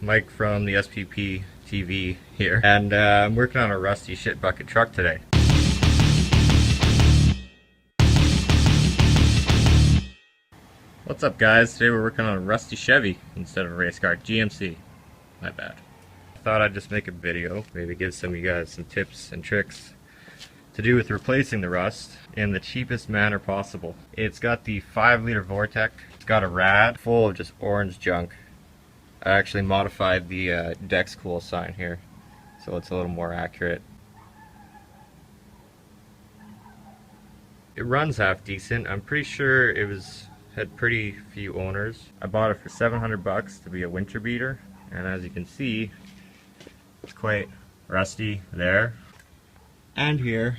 Mike from the SPPTV here, and I'm working on a rusty shit bucket truck today. What's up, guys? Today we're working on a rusty Chevy instead of a race car. GMC. My bad. I thought I'd just make a video, maybe give some of you guys some tips and tricks to do with replacing the rust in the cheapest manner possible. It's got the 5-liter Vortec. It's got a rad full of just orange junk. I actually modified the Dex Cool sign here, so it's a little more accurate. It runs half decent. I'm pretty sure it had pretty few owners. I bought it for $700 to be a winter beater, and as you can see, it's quite rusty there and here,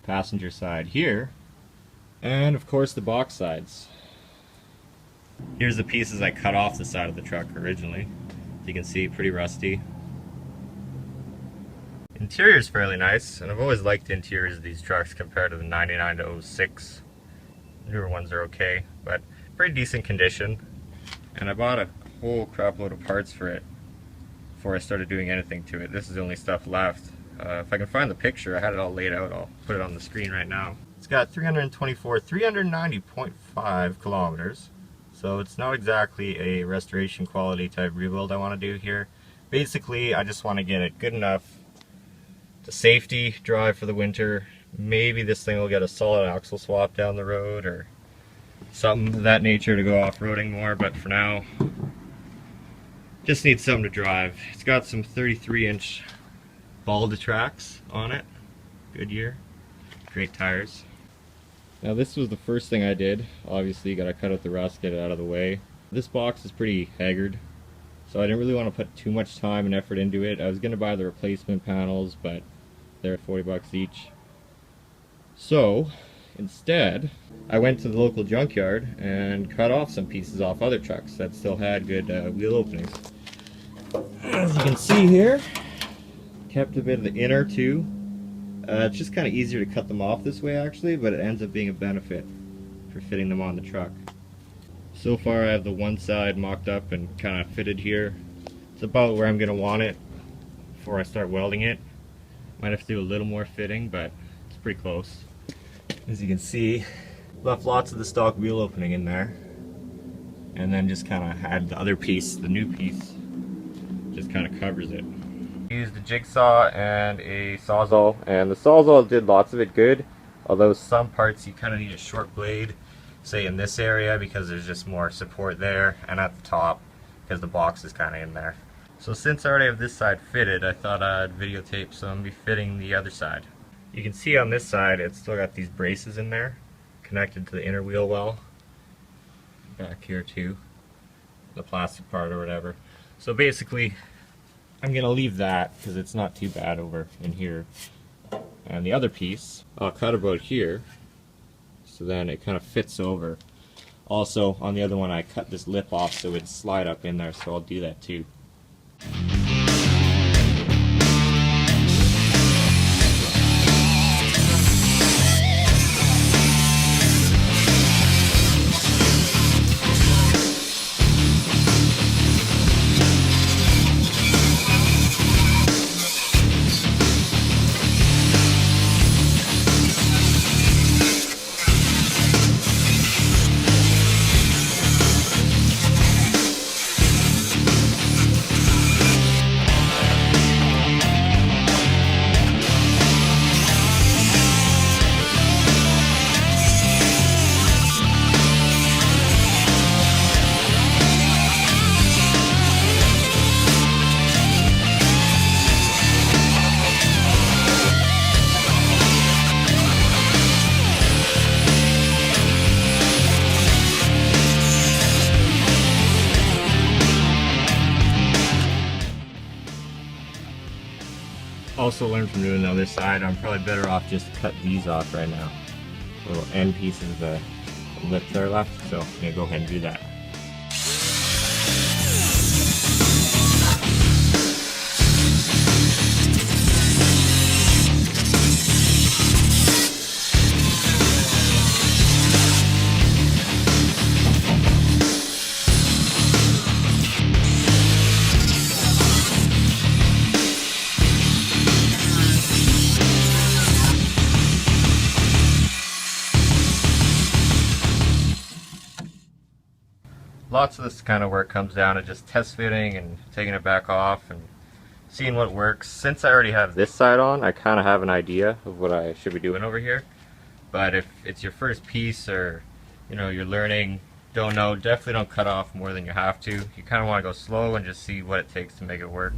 passenger side here, and of course the box sides. Here's the pieces I cut off the side of the truck originally. You can see, pretty rusty. Interior is fairly nice, and I've always liked the interiors of these trucks compared to the 99 to 06. Newer ones are okay, but pretty decent condition. And I bought a whole crap load of parts for it before I started doing anything to it. This is the only stuff left. If I can find the picture, I had it all laid out. I'll put it on the screen right now. It's got 390.5 kilometers. So it's not exactly a restoration quality type rebuild I want to do here. Basically, I just want to get it good enough to safety drive for the winter. Maybe this thing will get a solid axle swap down the road or something of that nature to go off-roading more, but for now, just needs something to drive. It's got some 33-inch ball tracks on it. Goodyear. Great tires. Now this was the first thing I did. Obviously you gotta cut out the rust, get it out of the way. This box is pretty haggard, so I didn't really want to put too much time and effort into it. I was gonna buy the replacement panels, but they're 40 bucks each. So instead, I went to the local junkyard and cut off some pieces off other trucks that still had good wheel openings. As you can see here, kept a bit of the inner too. It's just kind of easier to cut them off this way actually, but it ends up being a benefit for fitting them on the truck. So far I have the one side mocked up and kind of fitted here. It's about where I'm going to want it before I start welding it. Might have to do a little more fitting, but it's pretty close. As you can see, left lots of the stock wheel opening in there, and then just kind of had the other piece, the new piece, just kind of covers it. Used a jigsaw and a sawzall, and the sawzall did lots of it good, although some parts you kind of need a short blade, say in this area because there's just more support there, and at the top because the box is kind of in there. So since I already have this side fitted, I thought I'd videotape some befitting the other side. You can see on this side it's still got these braces in there connected to the inner wheel well, back here too, the plastic part or whatever. So basically I'm going to leave that because it's not too bad over in here. And the other piece, I'll cut about here, so then it kind of fits over. Also, on the other one I cut this lip off so it'd slide up in there, so I'll do that too. Also learned from doing the other side, I'm probably better off just to cut these off right now. Little end pieces of the lips that are left, so I'm going to go ahead and do that. lots of this kind of work comes down to just test fitting and taking it back off and seeing what works. Since I already have this side on, I kind of have an idea of what I should be doing over here. But if it's your first piece, or you know, you're learning, don't know, definitely don't cut off more than you have to. You kind of want to go slow and just see what it takes to make it work.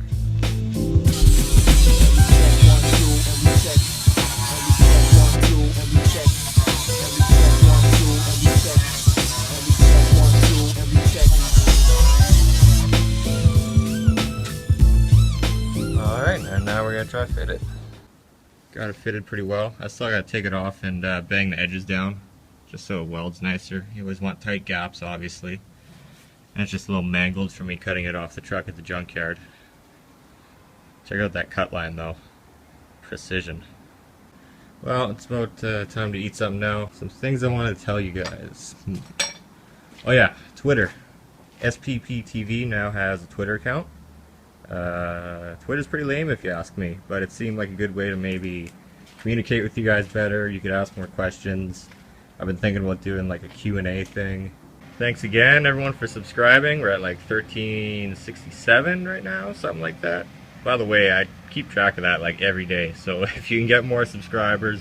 Alright, and now we're going to try to fit it. Got it fitted pretty well. I still got to take it off and bang the edges down, just so it welds nicer. You always want tight gaps, obviously. And it's just a little mangled from me cutting it off the truck at the junkyard. Check out that cut line though. Precision. Well, it's about time to eat something now. Some things I want to tell you guys. Oh yeah, Twitter. SPPTV now has a Twitter account. Twitter's pretty lame if you ask me, but it seemed like a good way to maybe communicate with you guys better. You could ask more questions. I've been thinking about doing like a Q&A thing. Thanks again everyone for subscribing. We're at like 1367 right now, something like that. By the way, I keep track of that like every day, so if you can get more subscribers,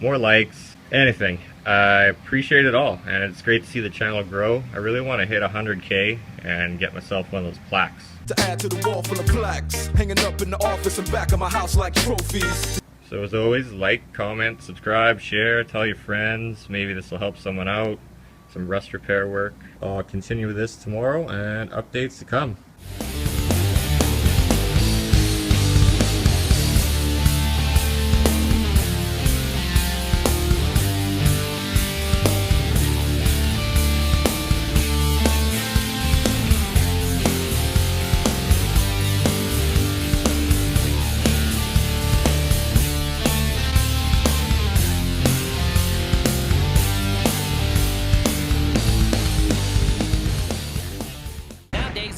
more likes, anything, I appreciate it all, and it's great to see the channel grow. I really want to hit 100K and get myself one of those plaques. To add to the wall full of plaques, hanging up in the office and back of my house like trophies. So as always, like, comment, subscribe, share, tell your friends. Maybe this will help someone out. Some rust repair work. I'll continue with this tomorrow and updates to come.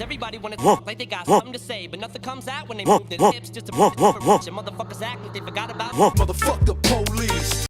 Everybody wanna talk like they got something to say, but nothing comes out when they move their lips. Just a bunch of motherfuckers act like they forgot about Motherfuck the police.